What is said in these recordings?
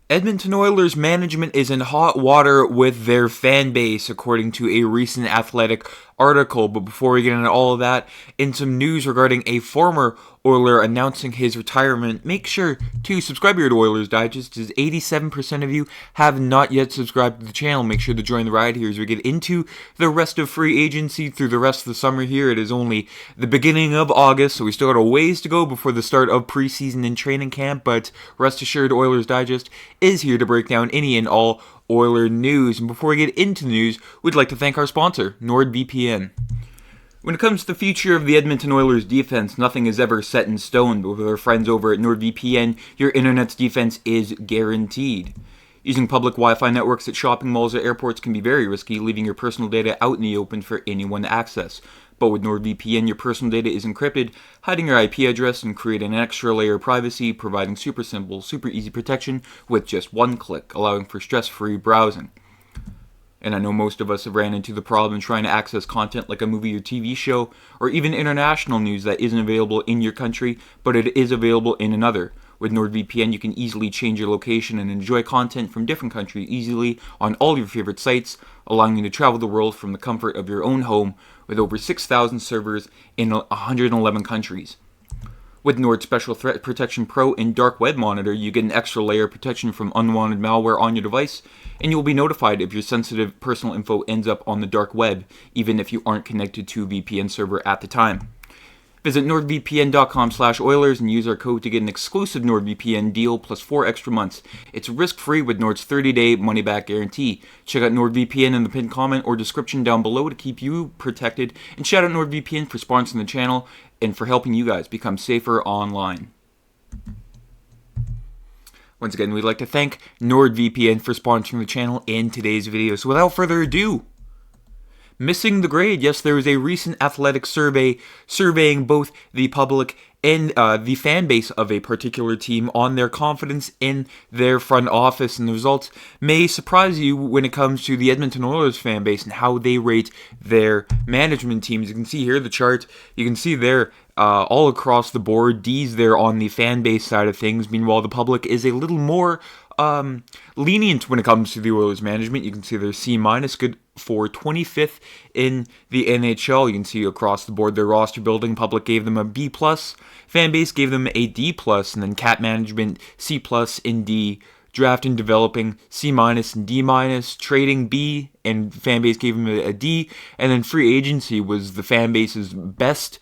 Edmonton Oilers management is in hot water with their fan base, according to a recent Athletic article. But before we get into all of that, in some news regarding a former Oiler announcing his retirement, make sure to subscribe here to Oilers Digest, as 87% of you have not yet subscribed to the channel. Make sure to join the ride here as we get into the rest of free agency through the rest of the summer here. It is only the beginning of August, so we still got a ways to go before the start of preseason and training camp, but rest assured, Oilers Digest is here to break down any and all Oiler news. And before we get into the news, we'd like to thank our sponsor, NordVPN. When it comes to the future of the Edmonton Oilers defense, nothing is ever set in stone, but with our friends over at NordVPN, your internet's defense is guaranteed. Using public Wi-Fi networks at shopping malls or airports can be very risky, leaving your personal data out in the open for anyone to access. But with NordVPN, your personal data is encrypted, hiding your IP address and creating an extra layer of privacy, providing super simple, super easy protection with just one click, allowing for stress-free browsing. And I know most of us have ran into the problem trying to access content like a movie or TV show, or even international news that isn't available in your country, but it is available in another. With NordVPN, you can easily change your location and enjoy content from different countries easily on all your favorite sites, allowing you to travel the world from the comfort of your own home with over 6,000 servers in 111 countries. With Nord Special Threat Protection Pro and Dark Web Monitor, you get an extra layer of protection from unwanted malware on your device, and you will be notified if your sensitive personal info ends up on the dark web, even if you aren't connected to a VPN server at the time. Visit nordvpn.com/Oilers and use our code to get an exclusive NordVPN deal plus 4 extra months. It's risk-free with Nord's 30-day money-back guarantee. Check out NordVPN in the pinned comment or description down below to keep you protected. And shout out NordVPN for sponsoring the channel and for helping you guys become safer online. Once again, we'd like to thank NordVPN for sponsoring the channel in today's video. So without further ado, missing the grade. Yes, there was a recent Athletic survey surveying both the public and the fan base of a particular team on their confidence in their front office, and the results may surprise you when it comes to the Edmonton Oilers fan base and how they rate their management teams. You can see here the chart. You can see there all across the board, D's there on the fan base side of things. Meanwhile, the public is a little more lenient when it comes to the Oilers management. You can see their C-, good for 25th in the NHL. You can see across the board their roster building. Public gave them a B+, fan base gave them a D+, and then cap management C+ and D. Draft and developing C- and D-, trading B, and fan base gave them a D, and then free agency was the fan base's best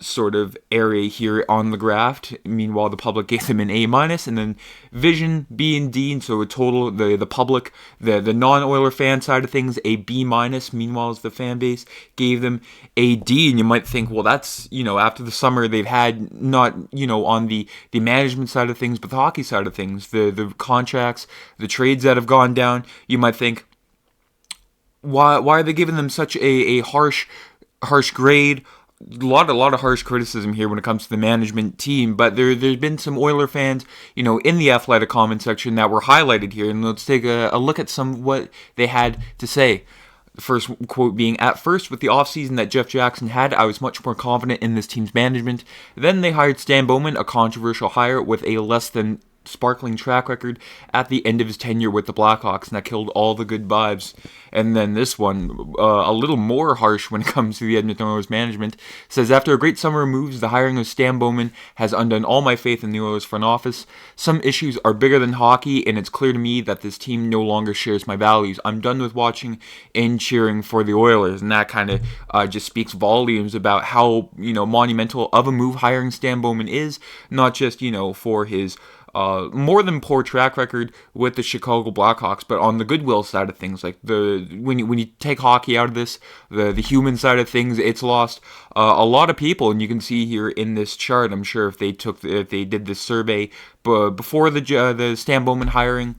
sort of area here on the graph. Meanwhile, the public gave them an A-, and then vision B and D, and so a total, the public, the non-Oiler fan side of things, a B-. Meanwhile, the fan base gave them a D, and you might think, well, that's, after the summer they've had, not, on the management side of things, but the hockey side of things, the contracts, the trades that have gone down, you might think, why are they giving them such a harsh grade? A lot of harsh criticism here when it comes to the management team, but there's been some Oiler fans, in the Athletic comment section that were highlighted here, and let's take a look at some what they had to say. The first quote being, "At first, with the offseason that Jeff Jackson had, I was much more confident in this team's management. Then they hired Stan Bowman, a controversial hire with a less than sparkling track record at the end of his tenure with the Blackhawks, and that killed all the good vibes." And then this one, a little more harsh when it comes to the Edmonton Oilers management, says, "After a great summer of moves, the hiring of Stan Bowman has undone all my faith in the Oilers front office. Some issues are bigger than hockey, and it's clear to me that this team no longer shares my values. I'm done with watching and cheering for the Oilers." And that kind of just speaks volumes about how, monumental of a move hiring Stan Bowman is, not just, for his more than poor track record with the Chicago Blackhawks, but on the goodwill side of things, like when you take hockey out of this, the human side of things, it's lost a lot of people, and you can see here in this chart. I'm sure if they did this survey before the Stan Bowman hiring,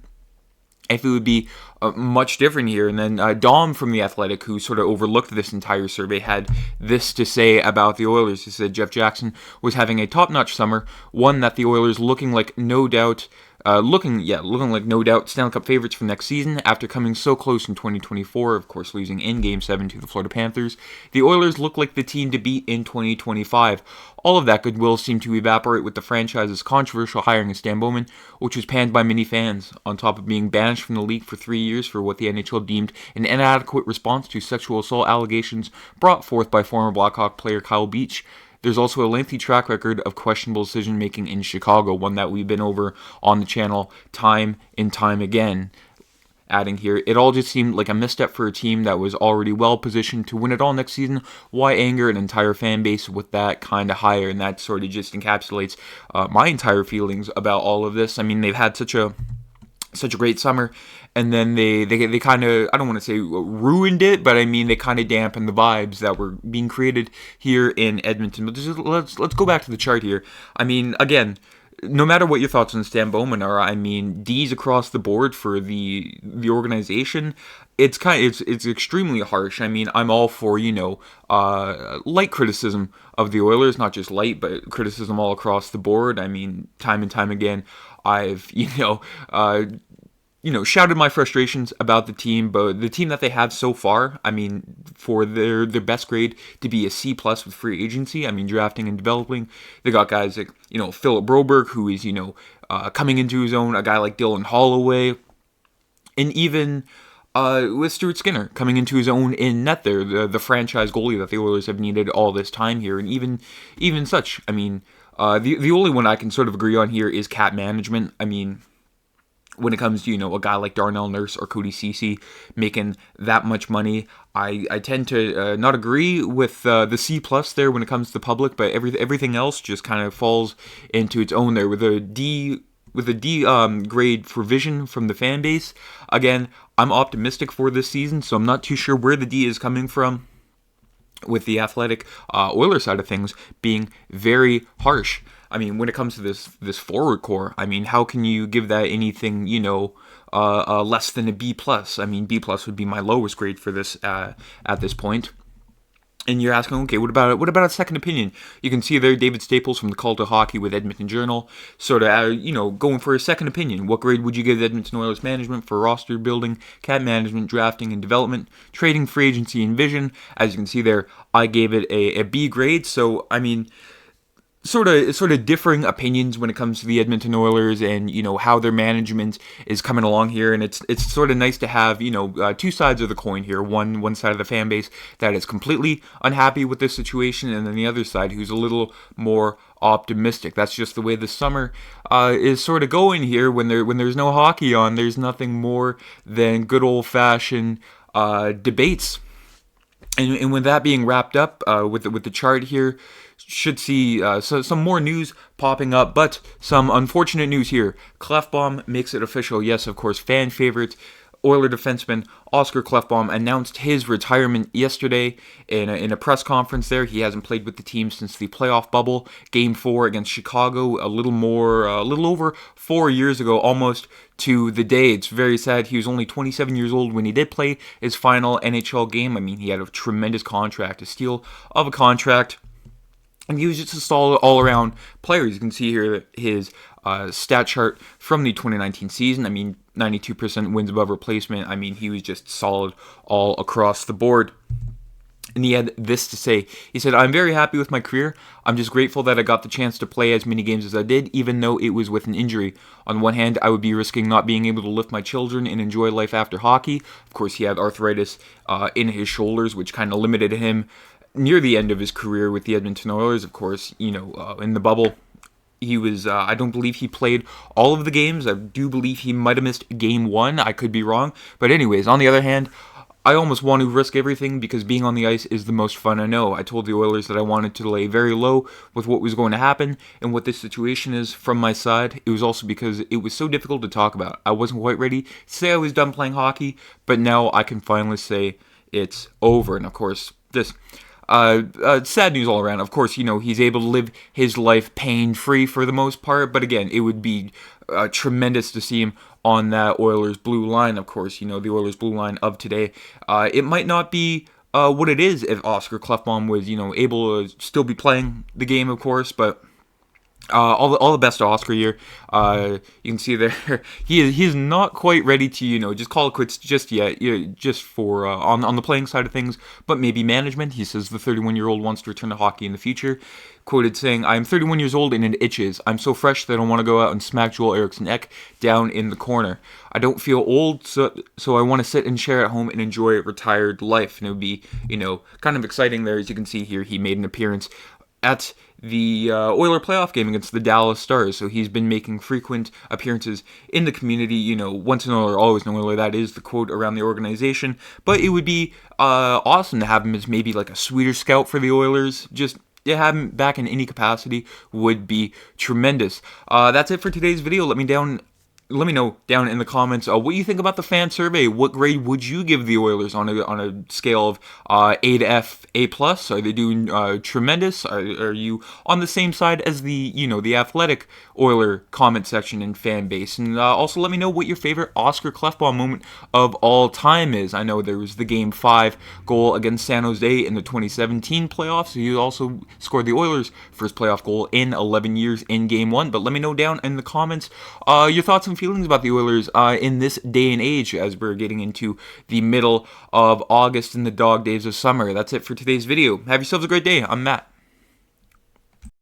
if it would be much different here. And then Dom from The Athletic, who sort of overlooked this entire survey, had this to say about the Oilers. He said Jeff Jackson was having a top-notch summer, one that the Oilers, looking like no doubt looking like no doubt Stanley Cup favorites for next season after coming so close in 2024, of course losing in Game 7 to the Florida Panthers. The Oilers look like the team to beat in 2025. All of that goodwill seemed to evaporate with the franchise's controversial hiring of Stan Bowman, which was panned by many fans, on top of being banished from the league for 3 years for what the NHL deemed an inadequate response to sexual assault allegations brought forth by former Blackhawk player Kyle Beach. There's also a lengthy track record of questionable decision-making in Chicago, one that we've been over on the channel time and time again. Adding here, it all just seemed like a misstep for a team that was already well-positioned to win it all next season. Why anger an entire fan base with that kind of hire? And that sort of just encapsulates my entire feelings about all of this. I mean, they've had such a great summer, and then they kind of, I don't want to say ruined it, but I mean they kind of dampened the vibes that were being created here in Edmonton. But let's go back to the chart here. I mean, again, no matter what your thoughts on Stan Bowman are, I mean, D's across the board for the organization. It's extremely harsh. I mean, I'm all for, light criticism of the Oilers, not just light, but criticism all across the board. I mean, time and time again, I've, shouted my frustrations about the team, but the team that they have so far, I mean, for their best grade to be a C+ with free agency, I mean, drafting and developing, they got guys like, Philip Broberg, who is, coming into his own, a guy like Dylan Holloway, and even with Stuart Skinner coming into his own in net there, the franchise goalie that the Oilers have needed all this time here, and even such, I mean, the only one I can sort of agree on here is cap management. I mean, when it comes to, a guy like Darnell Nurse or Cody Ceci making that much money, I tend to not agree with the C+ there when it comes to the public, but everything else just kind of falls into its own there with a D grade for vision from the fan base. Again, I'm optimistic for this season, so I'm not too sure where the D is coming from, with the Athletic Oilers side of things being very harsh. I mean, when it comes to this forward core, I mean, how can you give that anything, less than a B+? I mean, B+ would be my lowest grade for this at this point. And you're asking, okay, what about a second opinion? You can see there David Staples from the Cult of Hockey with Edmonton Journal, sort of, going for a second opinion. What grade would you give Edmonton Oilers management for roster building, cap management, drafting and development, trading, free agency, and vision? As you can see there, I gave it a B grade. So, I mean, sort of differing opinions when it comes to the Edmonton Oilers and how their management is coming along here, and it's sort of nice to have two sides of the coin here. One side of the fan base that is completely unhappy with this situation, and then the other side who's a little more optimistic. That's just the way the summer is sort of going here. When there's no hockey on, there's nothing more than good old fashioned debates. And with that being wrapped up, with the chart here, should see some more news popping up, but some unfortunate news here. Klefbom makes it official. Yes, of course, fan favorite Oiler defenseman Oscar Klefbom announced his retirement yesterday in a press conference there. He hasn't played with the team since the playoff bubble, Game 4 against Chicago, a little over 4 years ago, almost to the day. It's very sad. He was only 27 years old when he did play his final NHL game. I mean, he had a tremendous contract, a steal of a contract. And he was just a solid all-around player. You can see here his stat chart from the 2019 season. I mean, 92% wins above replacement. I mean, he was just solid all across the board. And he had this to say. He said, "I'm very happy with my career. I'm just grateful that I got the chance to play as many games as I did, even though it was with an injury. On one hand, I would be risking not being able to lift my children and enjoy life after hockey." Of course, he had arthritis in his shoulders, which kind of limited him near the end of his career with the Edmonton Oilers. Of course, in the bubble, he was, I don't believe he played all of the games. I do believe he might have missed Game 1. I could be wrong. But anyways, on the other hand, I almost want to risk everything because being on the ice is the most fun I know. I told the Oilers that I wanted to lay very low with what was going to happen and what this situation is from my side. It was also because it was so difficult to talk about. I wasn't quite ready to say I was done playing hockey, but now I can finally say it's over. And of course, this sad news all around. Of course, he's able to live his life pain-free for the most part, but again, it would be tremendous to see him on that Oilers blue line. Of course, the Oilers blue line of today. It might not be what it is if Oscar Klefbom was, able to still be playing the game, of course, but all the best to Oscar here. You can see there he's not quite ready to just call it quits just yet. Just for on the playing side of things, but maybe management. He says the 31-year-old wants to return to hockey in the future. Quoted saying, "I am 31 years old and it itches. I'm so fresh that I want to go out and smack Joel Eriksson Ek down in the corner. I don't feel old, so I want to sit and share at home and enjoy a retired life." And it would be kind of exciting there. As you can see here, he made an appearance at the Oiler playoff game against the Dallas Stars. So he's been making frequent appearances in the community. Once an Oiler, always an Oiler. That is the quote around the organization. But it would be awesome to have him as maybe like a Swedish scout for the Oilers. Just have him back in any capacity would be tremendous. That's it for today's video. Let me know down in the comments what you think about the fan survey. What grade would you give the Oilers on a scale of A to F, A+? Are they doing tremendous? Are you on the same side as the Athletic Oiler comment section and fan base? And also let me know what your favorite Oscar Klefbom moment of all time is. I know there was the Game 5 goal against San Jose in the 2017 playoffs. He also scored the Oilers' first playoff goal in 11 years in Game 1. But let me know down in the comments your thoughts and feelings about the Oilers in this day and age as we're getting into the middle of August and the dog days of summer. That's it for today's video. Have yourselves a great day. I'm Matt.